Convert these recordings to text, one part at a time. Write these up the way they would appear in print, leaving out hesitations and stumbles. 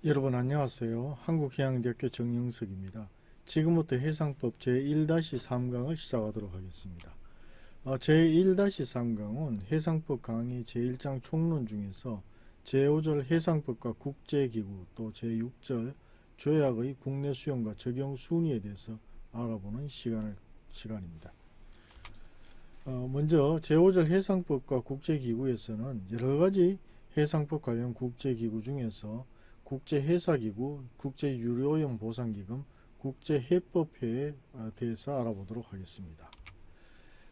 여러분 안녕하세요. 한국해양대학교 정영석입니다. 지금부터 해상법 제1-3강을 시작하도록 하겠습니다. 제1-3강은 해상법 강의 제1장 총론 중에서 제5절 해상법과 국제기구 또 제6절 조약의 국내 수용과 적용 순위에 대해서 알아보는 시간입니다. 먼저 제5절 해상법과 국제기구에서는 여러가지 해상법 관련 국제기구 중에서 국제해사기구, 국제유료오염보상기금, 국제해법회에 대해서 알아보도록 하겠습니다.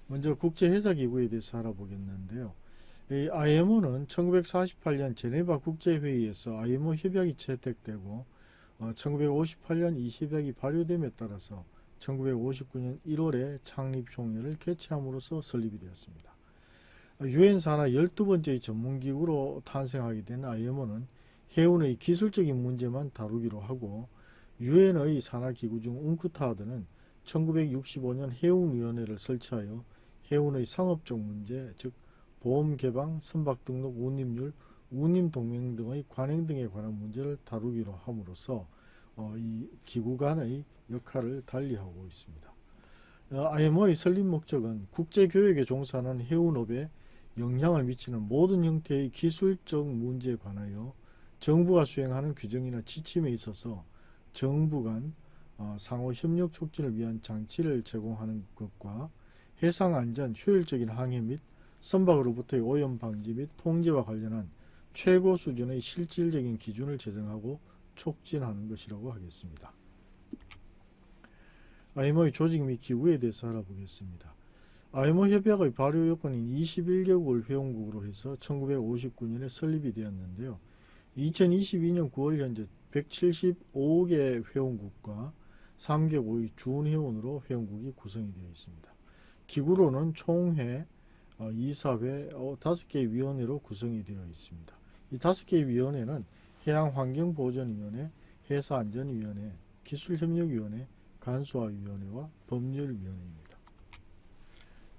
먼저 국제해사기구에 대해서 알아보겠는데요. 이 IMO는 1948년 제네바 국제회의에서 IMO 협약이 채택되고 1958년 이 협약이 발효됨에 따라서 1959년 1월에 창립총회를 개최함으로써 설립이 되었습니다. 유엔 산하 12번째 전문기구로 탄생하게 된 IMO는 해운의 기술적인 문제만 다루기로 하고 유엔의 산하기구 중 웅크타드는 1965년 해운위원회를 설치하여 해운의 상업적 문제, 즉 보험 개방, 선박 등록 운임률, 운임 동맹 등의 관행 등에 관한 문제를 다루기로 함으로써 이 기구 간의 역할을 달리하고 있습니다. IMO의 설립 목적은 국제교역에 종사하는 해운업에 영향을 미치는 모든 형태의 기술적 문제에 관하여 정부가 수행하는 규정이나 지침에 있어서 정부 간 상호 협력 촉진을 위한 장치를 제공하는 것과 해상안전, 효율적인 항해 및 선박으로부터의 오염 방지 및 통제와 관련한 최고 수준의 실질적인 기준을 제정하고 촉진하는 것이라고 하겠습니다. IMO의 조직 및 기구에 대해서 알아보겠습니다. IMO 협약의 발효 요건인 21개국을 회원국으로 해서 1959년에 설립이 되었는데요. 2022년 9월 현재 175개 회원국과 3개국의 준회원으로 회원국이 구성이 되어 있습니다. 기구로는 총회, 이사회, 5개의 위원회로 구성이 되어 있습니다. 이 5개의 위원회는 해양환경보전위원회, 해사안전위원회, 기술협력위원회, 간소화위원회와 법률위원회입니다.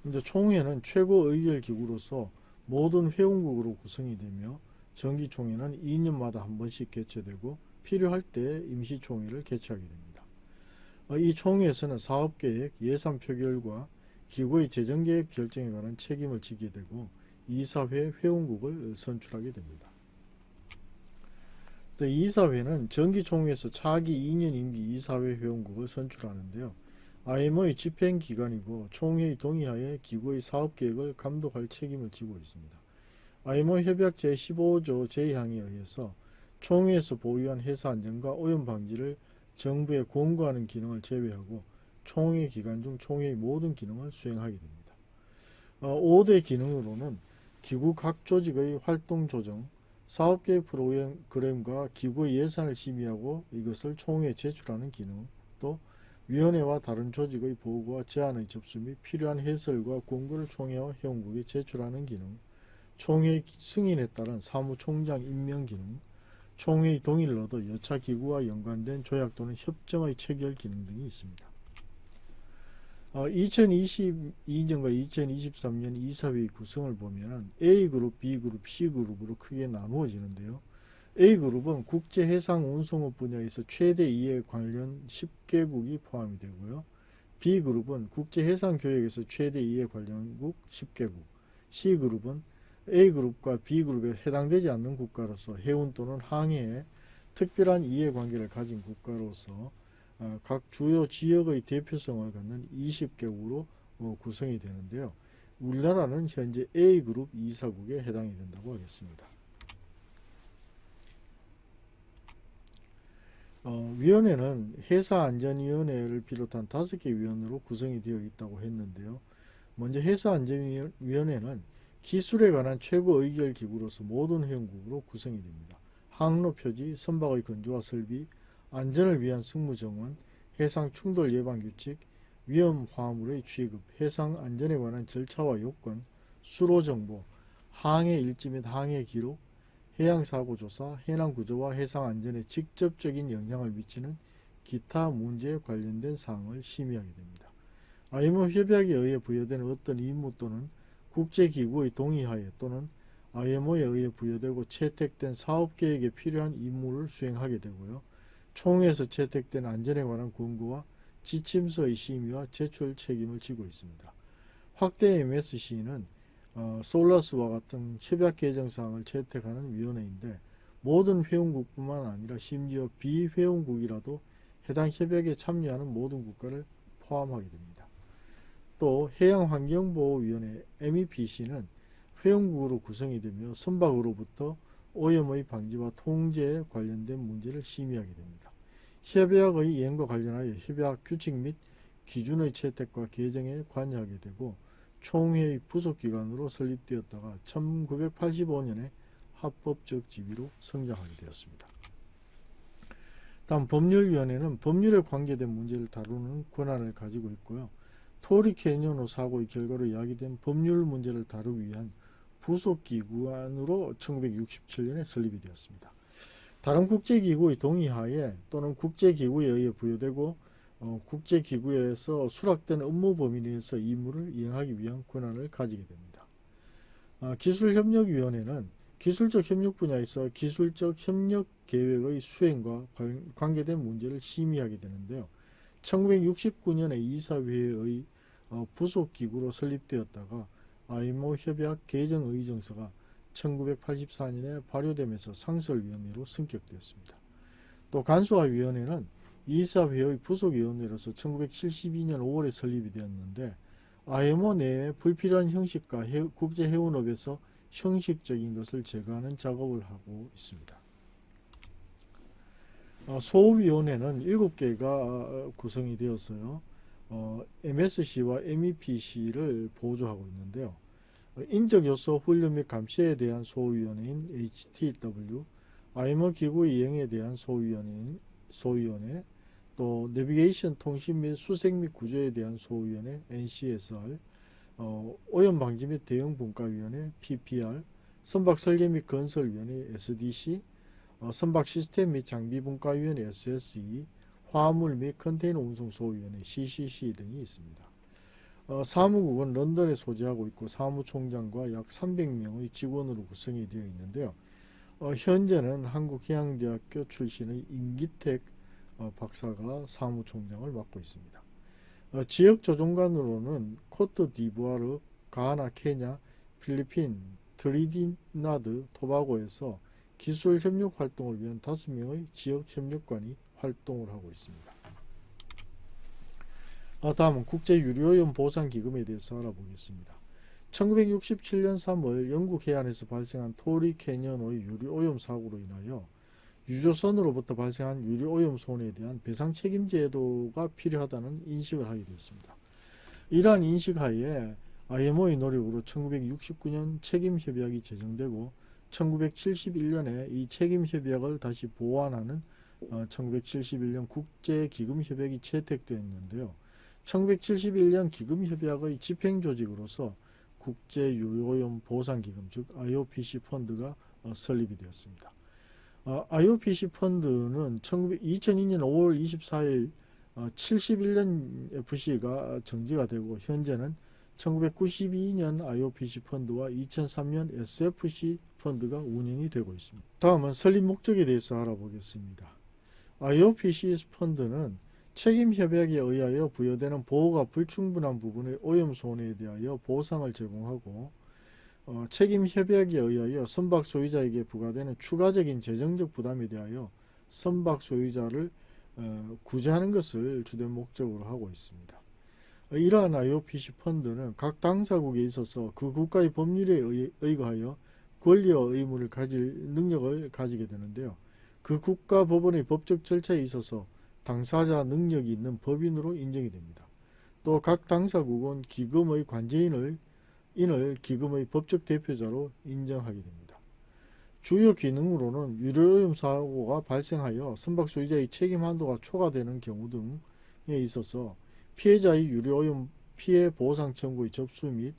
이제 총회는 최고 의결기구로서 모든 회원국으로 구성이 되며 정기총회는 2년마다 한 번씩 개최되고 필요할 때 임시총회를 개최하게 됩니다. 이 총회에서는 사업계획, 예산 표결과 기구의 재정계획 결정에 관한 책임을 지게 되고 이사회 회원국을 선출하게 됩니다. 이사회는 정기총회에서 차기 2년 임기 이사회 회원국을 선출하는데요. IMO의 집행기관이고 총회의 동의하에 기구의 사업계획을 감독할 책임을 지고 있습니다. IMO 협약 제15조 제2항에 의해서 총회에서 보유한 해사 안전과 오염 방지를 정부에 공고하는 기능을 제외하고 총회 기간 중 총회의 모든 기능을 수행하게 됩니다. 5대 기능으로는 기구 각 조직의 활동 조정, 사업계획 프로그램과 기구의 예산을 심의하고 이것을 총회에 제출하는 기능, 또 위원회와 다른 조직의 보고와 제안의 접수 및 필요한 해설과 공고를 총회와 회원국에 제출하는 기능, 총회의 승인에 따른 사무총장 임명 기능, 총회의 동의를 얻어 여차 기구와 연관된 조약 또는 협정의 체결 기능 등이 있습니다. 2022년과 2023년 이사회의 구성을 보면 A그룹, B그룹, C그룹으로 크게 나누어지는데요. A그룹은 국제해상운송업 분야에서 최대 이해 관련 10개국이 포함이 되고요. B그룹은 국제해상교역에서 최대 이해 관련국 10개국, C그룹은 A그룹과 B그룹에 해당되지 않는 국가로서 해운 또는 항해에 특별한 이해관계를 가진 국가로서 각 주요 지역의 대표성을 갖는 20개국으로 구성이 되는데요. 우리나라는 현재 A그룹 이사국에 해당이 된다고 하겠습니다. 위원회는 해사안전위원회를 비롯한 5개 위원회로 구성이 되어 있다고 했는데요. 먼저 해사안전위원회는 기술에 관한 최고 의결 기구로서 모든 회원국으로 구성이 됩니다. 항로 표지, 선박의 건조와 설비, 안전을 위한 승무 정원, 해상 충돌 예방 규칙, 위험 화물의 취급, 해상 안전에 관한 절차와 요건, 수로 정보, 항해 일지 및 항해 기록, 해양 사고 조사, 해난 구조와 해상 안전에 직접적인 영향을 미치는 기타 문제에 관련된 사항을 심의하게 됩니다. IMO 협약에 의해 부여된 어떤 임무 또는 국제기구의 동의하에 또는 IMO에 의해 부여되고 채택된 사업계획에 필요한 임무를 수행하게 되고요. 총회에서 채택된 안전에 관한 권고와 지침서의 심의와 제출 책임을 지고 있습니다. 확대 MSC는 솔라스와 같은 협약 개정사항을 채택하는 위원회인데 모든 회원국뿐만 아니라 심지어 비회원국이라도 해당 협약에 참여하는 모든 국가를 포함하게 됩니다. 또 해양환경보호위원회 MEPC는 회원국으로 구성이 되며 선박으로부터 오염의 방지와 통제에 관련된 문제를 심의하게 됩니다. 협약의 이행과 관련하여 협약 규칙 및 기준의 채택과 개정에 관여하게 되고 총회의 부속기관으로 설립되었다가 1985년에 합법적 지위로 성장하게 되었습니다. 다음 법률위원회는 법률에 관계된 문제를 다루는 권한을 가지고 있고요. 토리 캐니언호 사고의 결과로 야기된 법률 문제를 다루기 위한 부속기관으로 1967년에 설립이 되었습니다. 다른 국제기구의 동의하에 또는 국제기구에 의해 부여되고 국제기구에서 수락된 업무 범위 내에서 임무를 이행하기 위한 권한을 가지게 됩니다. 기술협력위원회는 기술적 협력 분야에서 기술적 협력 계획의 수행과 관계된 문제를 심의하게 되는데요. 1969년에 이사회의 부속기구로 설립되었다가 IMO 협약 개정 의정서가 1984년에 발효되면서 상설위원회로 승격되었습니다. 또 간소화위원회는 이사회의 부속위원회로서 1972년 5월에 설립이 되었는데 IMO 내에 불필요한 형식과 국제해운업에서 형식적인 것을 제거하는 작업을 하고 있습니다. 소위원회는 7개가 구성이 되어서요. MSC와 MEPC를 보조하고 있는데요. 인적요소 훈련 및 감시에 대한 소위원회인 HTW, IMO 기구 이행에 대한 소위원회, 또 내비게이션 통신 및 수색 및 구조에 대한 소위원회 NCSR, 오염 방지 및 대응 분과위원회 PPR, 선박 설계 및 건설위원회 SDC, 선박 시스템 및 장비 분과위원회 SSE, 화물 및 컨테이너 운송 소위원회 CCC 등이 있습니다. 사무국은 런던에 소재하고 있고 사무총장과 약 300명의 직원으로 구성이 되어 있는데요. 현재는 한국해양대학교 출신의 임기택 박사가 사무총장을 맡고 있습니다. 지역 조종관으로는 코트디부아르, 가나, 케냐, 필리핀, 트리니다드, 토바고에서 기술 협력 활동을 위한 5명의 지역 협력관이 활동을 하고 있습니다. 다음은 국제유류오염 보상기금에 대해서 알아보겠습니다. 1967년 3월 영국 해안에서 발생한 토리 캐니언호의 유류오염 사고로 인하여 유조선으로부터 발생한 유류오염 손해에 대한 배상 책임 제도가 필요하다는 인식을 하게 되었습니다. 이러한 인식하에 IMO의 노력으로 1969년 책임협약이 제정되고 1971년에 이 책임협약을 다시 보완하는 1971년 국제기금협약이 채택되었는데요. 1971년 기금협약의 집행조직으로서 국제유류오염 보상기금 즉 IOPC 펀드가 설립이 되었습니다. IOPC 펀드는 2002년 5월 24일 71년 FC가 정지가 되고 현재는 1992년 IOPC 펀드와 2003년 SFC 펀드가 운영이 되고 있습니다. 다음은 설립 목적에 대해서 알아보겠습니다. IOPC 펀드는 책임협약에 의하여 부여되는 보호가 불충분한 부분의 오염 손해에 대하여 보상을 제공하고 책임협약에 의하여 선박 소유자에게 부과되는 추가적인 재정적 부담에 대하여 선박 소유자를 구제하는 것을 주된 목적으로 하고 있습니다. 이러한 IOPC 펀드는 각 당사국에 있어서 그 국가의 법률에 의거하여 권리와 의무를 가질 능력을 가지게 되는데요. 그 국가 법원의 법적 절차에 있어서 당사자 능력이 있는 법인으로 인정이 됩니다. 또 각 당사국은 기금의 관제인을 기금의 법적 대표자로 인정하게 됩니다. 주요 기능으로는 유류오염 사고가 발생하여 선박 소유자의 책임 한도가 초과되는 경우 등에 있어서 피해자의 유류오염 피해 보상 청구의 접수 및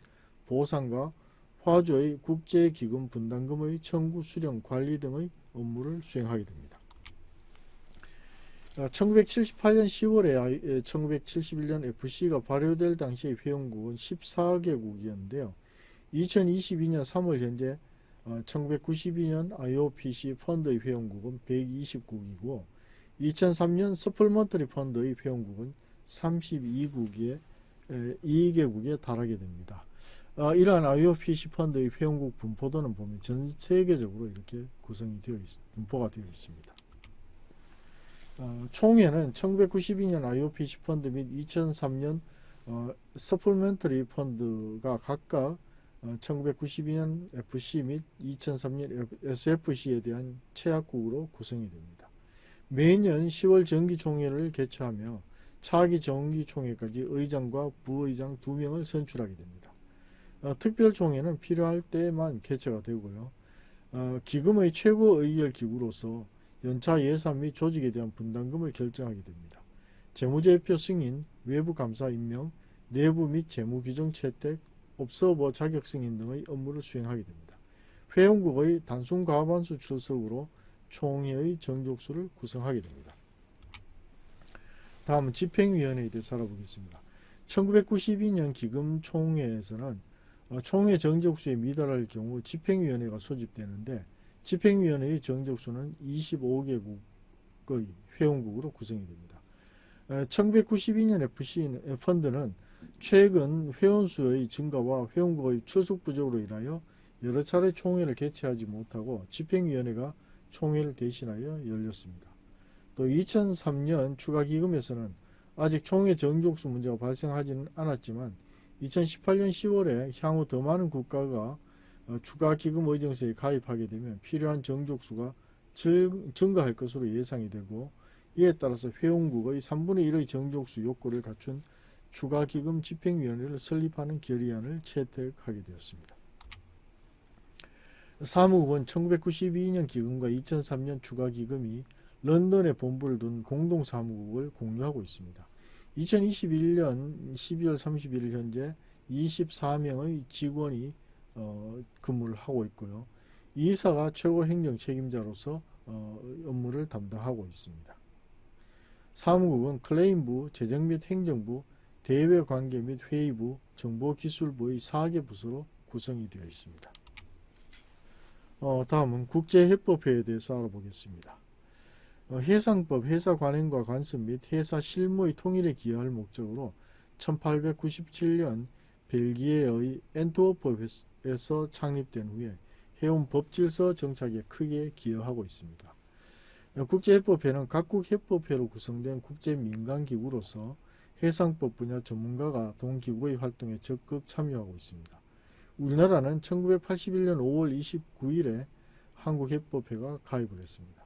보상과 화주의 국제기금 분담금의 청구, 수령, 관리 등의 업무를 수행하게 됩니다. 1978년 10월에 1971년 FC가 발효될 당시의 회원국은 14개국이었는데요. 2022년 3월 현재 1992년 IOPC 펀드의 회원국은 120국이고 2003년 서플먼터리 펀드의 회원국은 32국에 2개국에 달하게 됩니다. 이러한 IOPC 펀드의 회원국 분포도는 보면 전 세계적으로 이렇게 구성이 분포가 되어 있습니다. 총회는 1992년 IOPC 펀드 및 2003년 서플멘터리 펀드가 각각 1992년 FC 및 2003년 SFC에 대한 채약국으로 구성이 됩니다. 매년 10월 정기총회를 개최하며 차기 정기총회까지 의장과 부의장 2명을 선출하게 됩니다. 특별총회는 필요할 때만 개최가 되고요. 기금의 최고 의결기구로서 연차 예산 및 조직에 대한 분담금을 결정하게 됩니다. 재무제표 승인, 외부 감사 임명, 내부 및 재무 규정 채택, 옵서버 자격 승인 등의 업무를 수행하게 됩니다. 회원국의 단순 과반수 출석으로 총회의 정족수를 구성하게 됩니다. 다음은 집행위원회에 대해서 알아보겠습니다. 1992년 기금총회에서는 총회 정족수에 미달할 경우 집행위원회가 소집되는데 집행위원회의 정족수는 25개국의 회원국으로 구성이 됩니다. 1992년 FC 펀드는 최근 회원수의 증가와 회원국의 출석 부족으로 인하여 여러 차례 총회를 개최하지 못하고 집행위원회가 총회를 대신하여 열렸습니다. 또 2003년 추가기금에서는 아직 총회 정족수 문제가 발생하지는 않았지만 2018년 10월에 향후 더 많은 국가가 추가기금 의정서에 가입하게 되면 필요한 정족수가 증가할 것으로 예상이 되고 이에 따라서 회원국의 3분의 1의 정족수 요건을 갖춘 추가기금 집행위원회를 설립하는 결의안을 채택하게 되었습니다. 사무국은 1992년 기금과 2003년 추가기금이 런던에 본부를 둔 공동사무국을 공유하고 있습니다. 2021년 12월 31일 현재 24명의 직원이 근무를 하고 있고요. 이사가 최고 행정 책임자로서 업무를 담당하고 있습니다. 사무국은 클레임부, 재정 및 행정부, 대외관계 및 회의부, 정보기술부의 4개 부서로 구성이 되어 있습니다. 다음은 국제해법회에 대해서 알아보겠습니다. 해상법, 회사관행과 관습 및 회사 실무의 통일에 기여할 목적으로 1897년 벨기에의 엔트워프에서 창립된 후에 해운 법질서 정착에 크게 기여하고 있습니다. 국제해법회는 각국 해법회로 구성된 국제민간기구로서 해상법 분야 전문가가 동기구의 활동에 적극 참여하고 있습니다. 우리나라는 1981년 5월 29일에 한국해법회가 가입을 했습니다.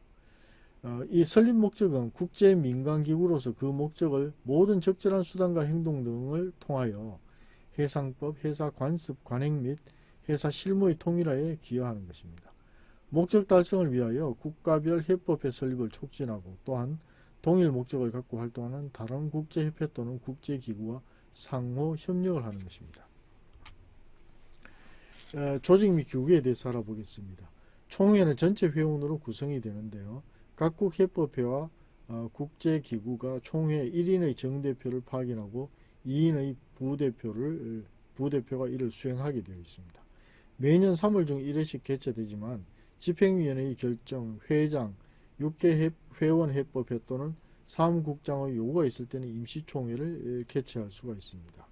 이 설립 목적은 국제민간기구로서 그 목적을 모든 적절한 수단과 행동 등을 통하여 해상법, 회사 관습, 관행 및 회사 실무의 통일화에 기여하는 것입니다. 목적 달성을 위하여 국가별 해법회 설립을 촉진하고 또한 동일 목적을 갖고 활동하는 다른 국제협회 또는 국제기구와 상호 협력을 하는 것입니다. 조직 및 기구에 대해서 알아보겠습니다. 총회는 전체 회원으로 구성이 되는데요. 각국 해법회와 국제기구가 총회 1인의 정대표를 파견하고 2인의 부대표가 이를 수행하게 되어 있습니다. 매년 3월 중 1회씩 개최되지만 집행위원회의 결정, 회장, 6개 회원 해법회 또는 사무국장의 요구가 있을 때는 임시총회를 개최할 수가 있습니다.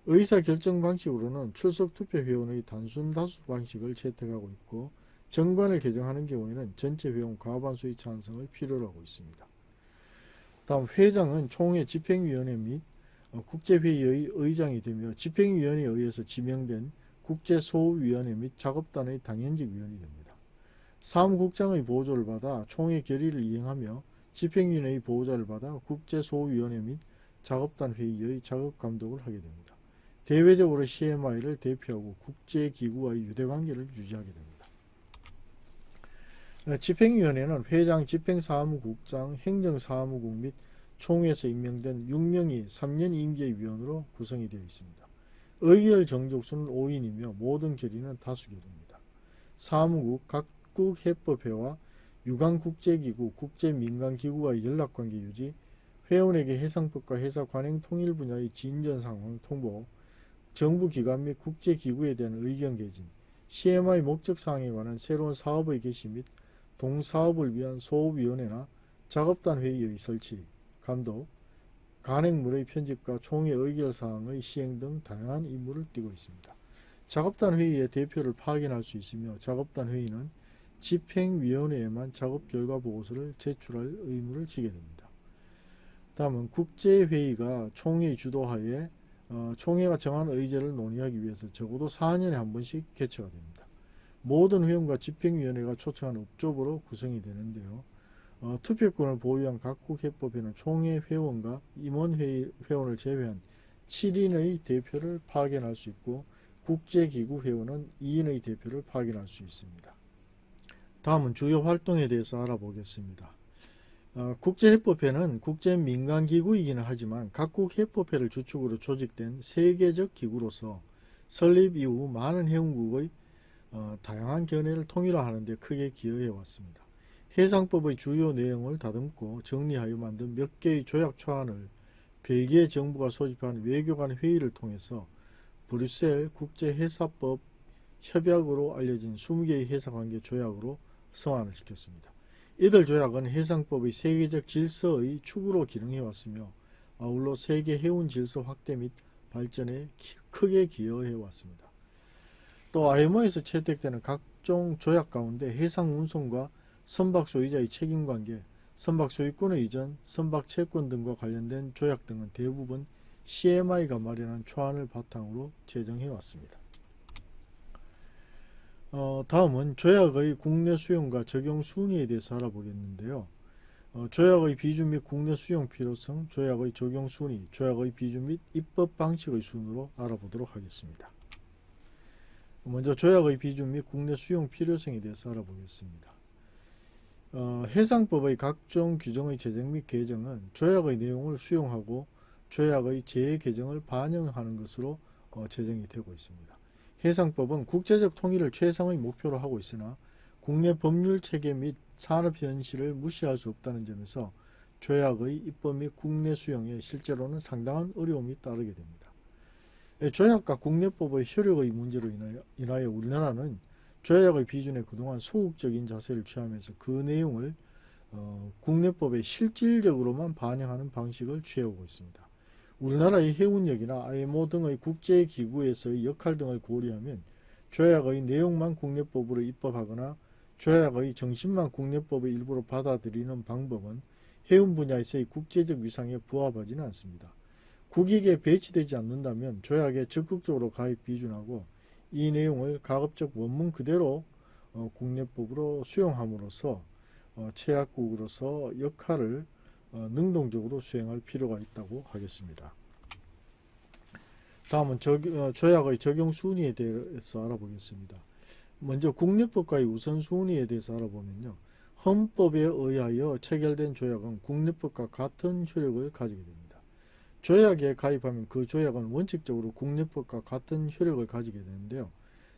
의사결정 방식으로는 출석투표 회원의 단순 다수 방식을 채택하고 있고 정관을 개정하는 경우에는 전체 회원 과반수의 찬성을 필요로 하고 있습니다. 다음 회장은 총회 집행위원회 및 국제회의의 의장이 되며 집행위원회에 의해서 지명된 국제소위원회 및 작업단의 당연직 위원이 됩니다. 사무국장의 보조를 받아 총회 결의를 이행하며 집행위원회의 보좌를 받아 국제소위원회 및 작업단 회의의 작업감독을 하게 됩니다. 대외적으로 CMI를 대표하고 국제기구와의 유대관계를 유지하게 됩니다. 집행위원회는 회장, 집행사무국장, 행정사무국 및 총회에서 임명된 6명이 3년 임기의 위원으로 구성이 되어 있습니다. 의결 정족수는 5인이며 모든 결의는 다수결입니다. 사무국, 각국 해법회와 유관국제기구, 국제민간기구와의 연락관계 유지, 회원에게 해상법과 회사 관행 통일 분야의 진전 상황 통보, 정부기관 및 국제기구에 대한 의견 개진, CMI 목적사항에 관한 새로운 사업의 개시 및 동사업을 위한 소업위원회나 작업단 회의의 설치, 감독, 간행물의 편집과 총회 의결사항의 시행 등 다양한 임무를 띠고 있습니다. 작업단 회의의 대표를 파견할 수 있으며 작업단 회의는 집행위원회에만 작업 결과 보고서를 제출할 의무를 지게 됩니다. 다음은 국제회의가 총회 주도하에 총회가 정한 의제를 논의하기 위해서 적어도 4년에 한 번씩 개최가 됩니다. 모든 회원과 집행위원회가 초청한 업조보로 구성이 되는데요. 투표권을 보유한 각국 해법회는 총회 회원과 임원회원을 제외한 7인의 대표를 파견할 수 있고 국제기구 회원은 2인의 대표를 파견할 수 있습니다. 다음은 주요 활동에 대해서 알아보겠습니다. 국제해법회는 국제민간기구이기는 하지만 각국 해법회를 주축으로 조직된 세계적 기구로서 설립 이후 많은 회원국의 다양한 견해를 통일화하는 데 크게 기여해 왔습니다. 해상법의 주요 내용을 다듬고 정리하여 만든 몇 개의 조약 초안을 벨기에 정부가 소집한 외교관 회의를 통해서 브뤼셀 국제해사법 협약으로 알려진 20개의 해사관계 조약으로 성안을 시켰습니다. 이들 조약은 해상법의 세계적 질서의 축으로 기능해왔으며 아울러 세계 해운 질서 확대 및 발전에 크게 기여해왔습니다. 또 IMO에서 채택되는 각종 조약 가운데 해상 운송과 선박 소유자의 책임관계, 선박 소유권의 이전, 선박 채권 등과 관련된 조약 등은 대부분 CMI가 마련한 초안을 바탕으로 제정해왔습니다. 다음은 조약의 국내 수용과 적용 순위에 대해서 알아보겠는데요. 조약의 비준 및 국내 수용 필요성, 조약의 적용 순위, 조약의 비준 및 입법 방식의 순으로 알아보도록 하겠습니다. 먼저 조약의 비준 및 국내 수용 필요성에 대해서 알아보겠습니다. 해상법의 각종 규정의 제정 및 개정은 조약의 내용을 수용하고 조약의 재개정을 반영하는 것으로 제정이 되고 있습니다. 해상법은 국제적 통일을 최상의 목표로 하고 있으나 국내 법률 체계 및 산업 현실을 무시할 수 없다는 점에서 조약의 입법 및 국내 수용에 실제로는 상당한 어려움이 따르게 됩니다. 조약과 국내법의 효력의 문제로 인하여 우리나라는 조약의 비준에 그동안 소극적인 자세를 취하면서 그 내용을 국내법에 실질적으로만 반영하는 방식을 취해오고 있습니다. 우리나라의 해운력이나 IMO 등의 국제기구에서의 역할 등을 고려하면 조약의 내용만 국내법으로 입법하거나 조약의 정신만 국내법의 일부로 받아들이는 방법은 해운 분야에서의 국제적 위상에 부합하지는 않습니다. 국익에 배치되지 않는다면 조약에 적극적으로 가입 비준하고 이 내용을 가급적 원문 그대로 국내법으로 수용함으로써 채약국으로서 역할을 능동적으로 수행할 필요가 있다고 하겠습니다. 다음은 조약의 적용 순위에 대해서 알아보겠습니다. 먼저 국내법과의 우선순위에 대해서 알아보면요. 헌법에 의하여 체결된 조약은 국내법과 같은 효력을 가지게 됩니다. 조약에 가입하면 그 조약은 원칙적으로 국내법과 같은 효력을 가지게 되는데요.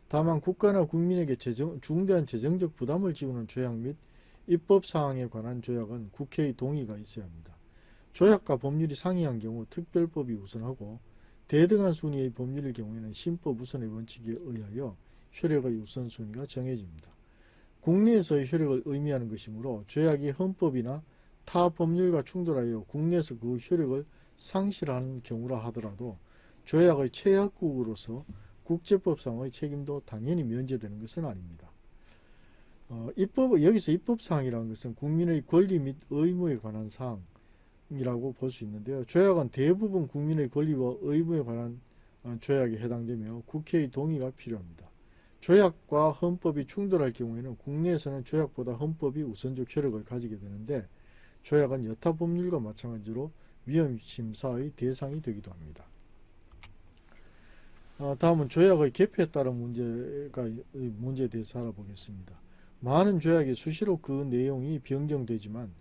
다만 국가나 국민에게 중대한 재정적 부담을 지우는 조약 및 입법사항에 관한 조약은 국회의 동의가 있어야 합니다. 조약과 법률이 상이한 경우 특별법이 우선하고 대등한 순위의 법률일 경우에는 신법 우선의 원칙에 의하여 효력의 우선순위가 정해집니다. 국내에서의 효력을 의미하는 것이므로 조약이 헌법이나 타 법률과 충돌하여 국내에서 그 효력을 상실하는 경우라 하더라도 조약의 채약국으로서 국제법상의 책임도 당연히 면제되는 것은 아닙니다. 여기서 입법사항이라는 것은 국민의 권리 및 의무에 관한 사항이라고 볼 수 있는데요. 조약은 대부분 국민의 권리와 의무에 관한 조약에 해당되며 국회의 동의가 필요합니다. 조약과 헌법이 충돌할 경우에는 국내에서는 조약보다 헌법이 우선적 효력을 가지게 되는데 조약은 여타 법률과 마찬가지로 위헌심사의 대상이 되기도 합니다. 다음은 조약의 개표에 따른 문제에 대해서 알아보겠습니다. 많은 조약이 수시로 그 내용이 변경되지만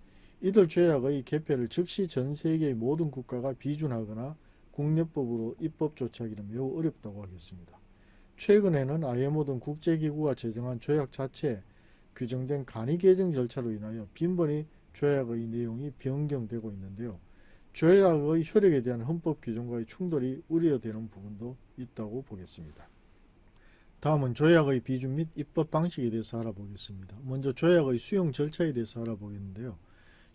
이들 조약의 개표를 즉시 전 세계의 모든 국가가 비준하거나 국내법으로 입법 조치하기는 매우 어렵다고 하겠습니다. 최근에는 IMO 등 국제기구가 제정한 조약 자체에 규정된 간이 개정 절차로 인하여 빈번히 조약의 내용이 변경되고 있는데요. 조약의 효력에 대한 헌법 규정과의 충돌이 우려되는 부분도 있다고 보겠습니다. 다음은 조약의 비준 및 입법 방식에 대해서 알아보겠습니다. 먼저 조약의 수용 절차에 대해서 알아보겠는데요.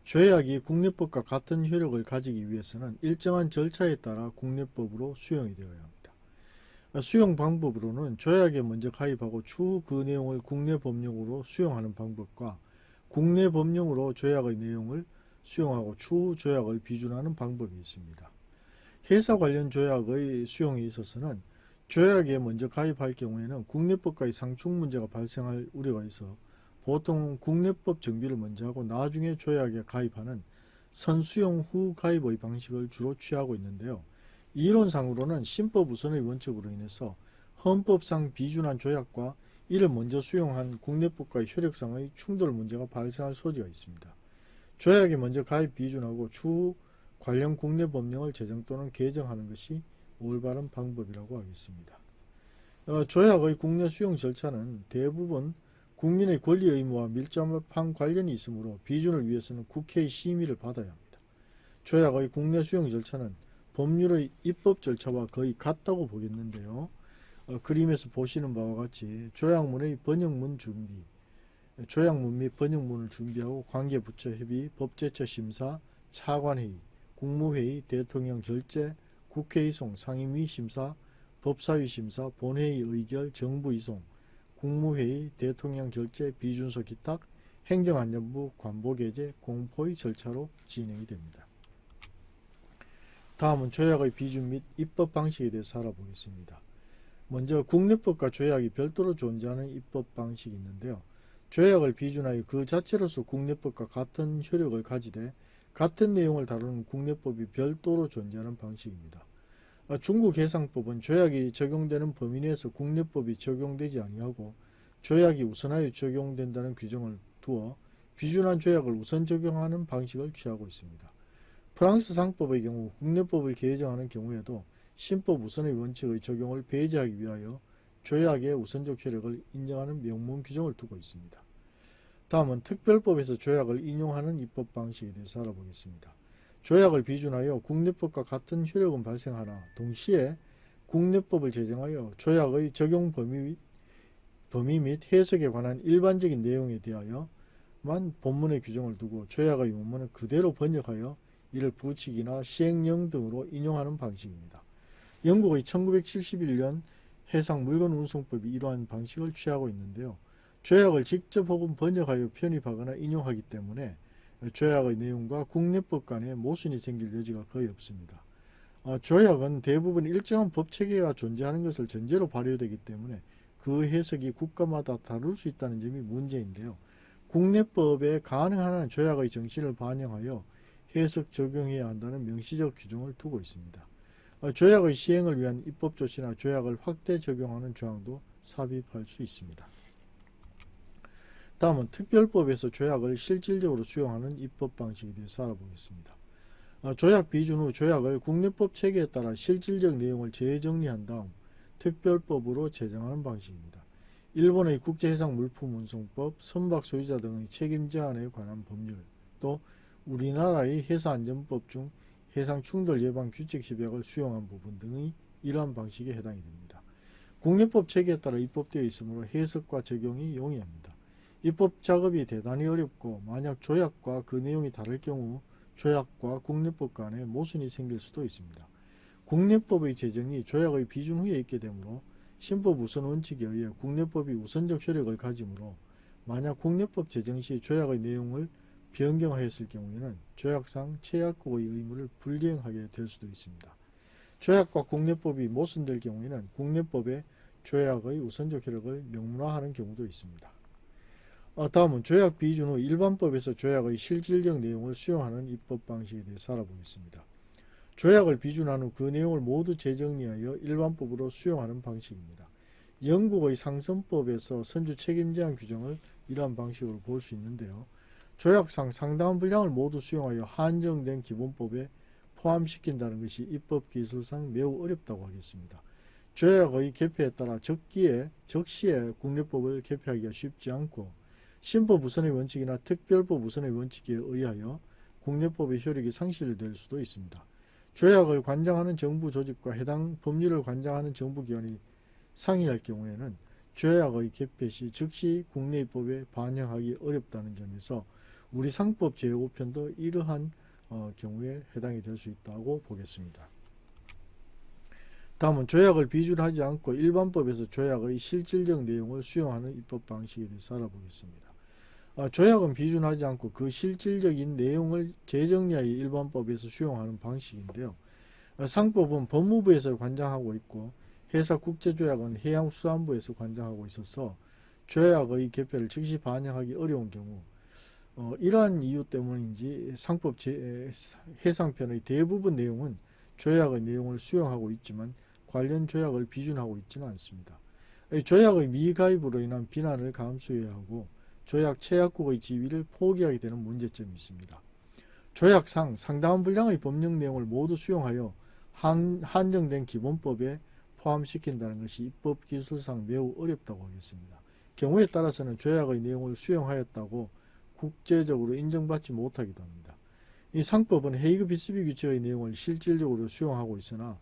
조약이 국내법과 같은 효력을 가지기 위해서는 일정한 절차에 따라 국내법으로 수용이 되어야 합니다. 수용 방법으로는 조약에 먼저 가입하고 추후 그 내용을 국내 법령으로 수용하는 방법과 국내 법령으로 조약의 내용을 수용하고 추후 조약을 비준하는 방법이 있습니다. 회사 관련 조약의 수용에 있어서는 조약에 먼저 가입할 경우에는 국내법과의 상충 문제가 발생할 우려가 있어 보통 국내법 정비를 먼저 하고 나중에 조약에 가입하는 선수용 후 가입의 방식을 주로 취하고 있는데요. 이론상으로는 신법 우선의 원칙으로 인해서 헌법상 비준한 조약과 이를 먼저 수용한 국내법과의 효력상의 충돌 문제가 발생할 소지가 있습니다. 조약에 먼저 가입 비준하고 추후 관련 국내 법령을 제정 또는 개정하는 것이 올바른 방법이라고 하겠습니다. 조약의 국내 수용 절차는 대부분 국민의 권리 의무와 밀접한 관련이 있으므로 비준을 위해서는 국회의 심의를 받아야 합니다. 조약의 국내 수용 절차는 법률의 입법 절차와 거의 같다고 보겠는데요. 그림에서 보시는 바와 같이 조약문의 번역문 준비, 조약문 및 번역문을 준비하고 관계부처 협의, 법제처 심사, 차관회의, 국무회의, 대통령 결재, 국회 이송, 상임위 심사, 법사위 심사, 본회의 의결, 정부 이송, 국무회의, 대통령 결재, 비준서 기탁, 행정안전부 관보게재, 공포의 절차로 진행이 됩니다. 다음은 조약의 비준 및 입법 방식에 대해서 알아보겠습니다. 먼저 국내법과 조약이 별도로 존재하는 입법 방식이 있는데요. 조약을 비준하여 그 자체로서 국내법과 같은 효력을 가지되 같은 내용을 다루는 국내법이 별도로 존재하는 방식입니다. 중국 해상법은 조약이 적용되는 범위 내에서 국내법이 적용되지 아니하고 조약이 우선하여 적용된다는 규정을 두어 비준한 조약을 우선 적용하는 방식을 취하고 있습니다. 프랑스 상법의 경우 국내법을 개정하는 경우에도 신법 우선의 원칙의 적용을 배제하기 위하여 조약의 우선적 효력을 인정하는 명문 규정을 두고 있습니다. 다음은 특별법에서 조약을 인용하는 입법 방식에 대해서 알아보겠습니다. 조약을 비준하여 국내법과 같은 효력은 발생하나 동시에 국내법을 제정하여 조약의 적용 범위 및 해석에 관한 일반적인 내용에 대하여만 본문의 규정을 두고 조약의 원문을 그대로 번역하여 이를 부칙이나 시행령 등으로 인용하는 방식입니다. 영국의 1971년 해상물건운송법이 이러한 방식을 취하고 있는데요. 조약을 직접 혹은 번역하여 편입하거나 인용하기 때문에 조약의 내용과 국내법 간에 모순이 생길 여지가 거의 없습니다. 조약은 대부분 일정한 법체계가 존재하는 것을 전제로 발효되기 때문에 그 해석이 국가마다 다를 수 있다는 점이 문제인데요. 국내법에 가능한 한 조약의 정신을 반영하여 해석 적용해야 한다는 명시적 규정을 두고 있습니다. 조약의 시행을 위한 입법 조치나 조약을 확대 적용하는 조항도 삽입할 수 있습니다. 다음은 특별법에서 조약을 실질적으로 수용하는 입법 방식에 대해서 알아보겠습니다. 조약 비준 후 조약을 국내법 체계에 따라 실질적 내용을 재정리한 다음 특별법으로 제정하는 방식입니다. 일본의 국제해상물품운송법, 선박 소유자 등의 책임 제한에 관한 법률, 또 우리나라의 해사안전법 중 해상충돌 예방 규칙 협약을 수용한 부분 등이 이러한 방식에 해당이 됩니다. 국내법 체계에 따라 입법되어 있으므로 해석과 적용이 용이합니다. 입법 작업이 대단히 어렵고 만약 조약과 그 내용이 다를 경우 조약과 국내법 간에 모순이 생길 수도 있습니다. 국내법의 제정이 조약의 비준 후에 있게 되므로 신법 우선 원칙에 의해 국내법이 우선적 효력을 가지므로 만약 국내법 제정 시 조약의 내용을 변경하였을 경우에는 조약상 채약국의 의무를 불이행하게 될 수도 있습니다. 조약과 국내법이 모순될 경우에는 국내법에 조약의 우선적 효력을 명문화하는 경우도 있습니다. 다음은 조약 비준 후 일반법에서 조약의 실질적 내용을 수용하는 입법 방식에 대해서 알아보겠습니다. 조약을 비준한 후 그 내용을 모두 재정리하여 일반법으로 수용하는 방식입니다. 영국의 상선법에서 선주 책임 제한 규정을 이러한 방식으로 볼 수 있는데요. 조약상 상당한 분량을 모두 수용하여 한정된 기본법에 포함시킨다는 것이 입법 기술상 매우 어렵다고 하겠습니다. 조약의 개폐에 따라 적시에 국내법을 개폐하기가 쉽지 않고 신법 우선의 원칙이나 특별법 우선의 원칙에 의하여 국내법의 효력이 상실될 수도 있습니다. 조약을 관장하는 정부 조직과 해당 법률을 관장하는 정부기관이 상의할 경우에는 조약의 개폐 시 즉시 국내 입법에 반영하기 어렵다는 점에서 우리 상법 제5편도 이러한 경우에 해당이 될 수 있다고 보겠습니다. 다음은 조약을 비준하지 않고 일반법에서 조약의 실질적 내용을 수용하는 입법 방식에 대해서 알아보겠습니다. 조약은 비준하지 않고 그 실질적인 내용을 재정리하여 일반법에서 수용하는 방식인데요. 상법은 법무부에서 관장하고 있고 해사국제조약은 해양수산부에서 관장하고 있어서 조약의 개폐를 즉시 반영하기 어려운 경우 이러한 이유 때문인지 상법 해상편의 대부분 내용은 조약의 내용을 수용하고 있지만 관련 조약을 비준하고 있지는 않습니다. 조약의 미가입으로 인한 비난을 감수해야 하고 조약 채약국의 지위를 포기하게 되는 문제점이 있습니다. 조약상 상당한 분량의 법령 내용을 모두 수용하여 한정된 기본법에 포함시킨다는 것이 입법 기술상 매우 어렵다고 하겠습니다. 경우에 따라서는 조약의 내용을 수용하였다고 국제적으로 인정받지 못하기도 합니다. 이 상법은 헤이그 비스비 규칙의 내용을 실질적으로 수용하고 있으나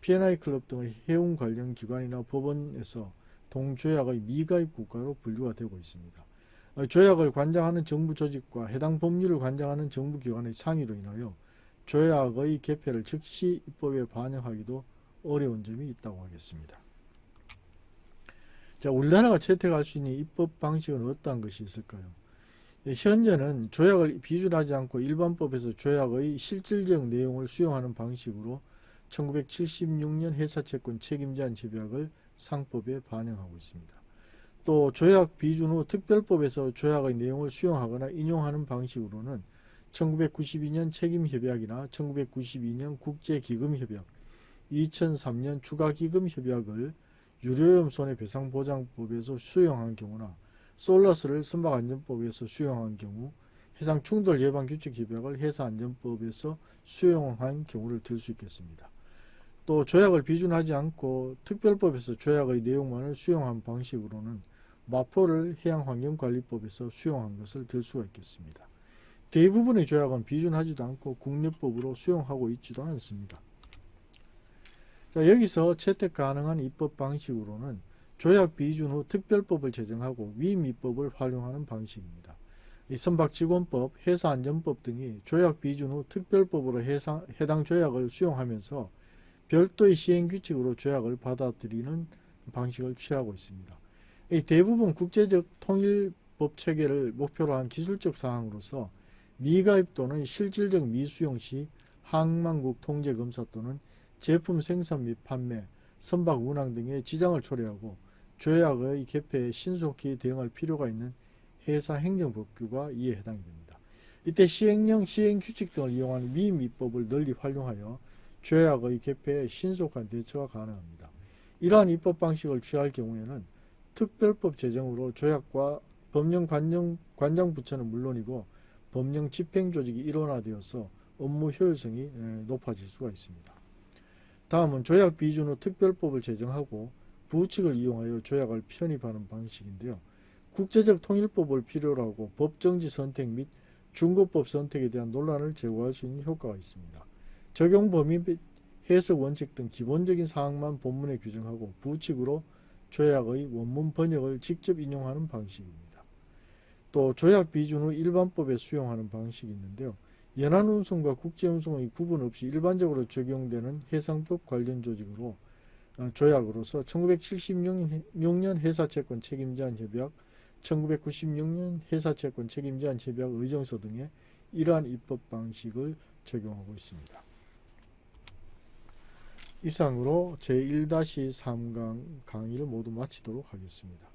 P&I 클럽 등의 해운 관련 기관이나 법원에서 동조약의 미가입 국가로 분류가 되고 있습니다. 조약을 관장하는 정부 조직과 해당 법률을 관장하는 정부기관의 상의로 인하여 조약의 개폐를 즉시 입법에 반영하기도 어려운 점이 있다고 하겠습니다. 자, 우리나라가 채택할 수 있는 입법 방식은 어떠한 것이 있을까요? 현재는 조약을 비준하지 않고 일반법에서 조약의 실질적 내용을 수용하는 방식으로 1976년 회사채권 책임제한 협약을 상법에 반영하고 있습니다. 또 조약 비준 후 특별법에서 조약의 내용을 수용하거나 인용하는 방식으로는 1992년 책임협약이나 1992년 국제기금협약, 2003년 추가기금협약을 유료오염 손해배상보장법에서 수용한 경우나 솔라스를 선박안전법에서 수용한 경우 해상충돌예방규칙협약을 해사안전법에서 수용한 경우를 들 수 있겠습니다. 또 조약을 비준하지 않고 특별법에서 조약의 내용만을 수용한 방식으로는 마포를 해양환경관리법에서 수용한 것을 들 수가 있겠습니다. 대부분의 조약은 비준하지도 않고 국내법으로 수용하고 있지도 않습니다. 자, 여기서 채택 가능한 입법 방식으로는 조약 비준 후 특별법을 제정하고 위임입법을 활용하는 방식입니다. 이 선박직원법, 해사안전법 등이 조약 비준 후 특별법으로 해당 조약을 수용하면서 별도의 시행규칙으로 조약을 받아들이는 방식을 취하고 있습니다. 이 대부분 국제적 통일법 체계를 목표로 한 기술적 사항으로서 미가입 또는 실질적 미수용 시 항만국 통제검사 또는 제품 생산 및 판매, 선박 운항 등의 지장을 초래하고 조약의 개폐에 신속히 대응할 필요가 있는 해사행정법규가 이에 해당이 됩니다. 이때 시행령, 시행규칙 등을 이용한 위임입법을 널리 활용하여 조약의 개폐에 신속한 대처가 가능합니다. 이러한 입법 방식을 취할 경우에는 특별법 제정으로 조약과 법령 관장 부처는 물론이고 법령 집행조직이 일원화되어서 업무 효율성이 높아질 수가 있습니다. 다음은 조약 비준 후 특별법을 제정하고 부칙을 이용하여 조약을 편입하는 방식인데요. 국제적 통일법을 필요로 하고 법정지 선택 및 중고법 선택에 대한 논란을 제거할 수 있는 효과가 있습니다. 적용 범위 및 해석 원칙 등 기본적인 사항만 본문에 규정하고 부칙으로 조약의 원문 번역을 직접 인용하는 방식입니다. 또 조약 비준 후 일반법에 수용하는 방식이 있는데요. 연안운송과 국제운송의 구분 없이 일반적으로 적용되는 해상법 관련 조직으로 조약으로서 1976년 해사채권 책임제한 협약, 1996년 해사채권 책임제한 협약 의정서 등의 이러한 입법 방식을 적용하고 있습니다. 이상으로 제1-3강 강의를 모두 마치도록 하겠습니다.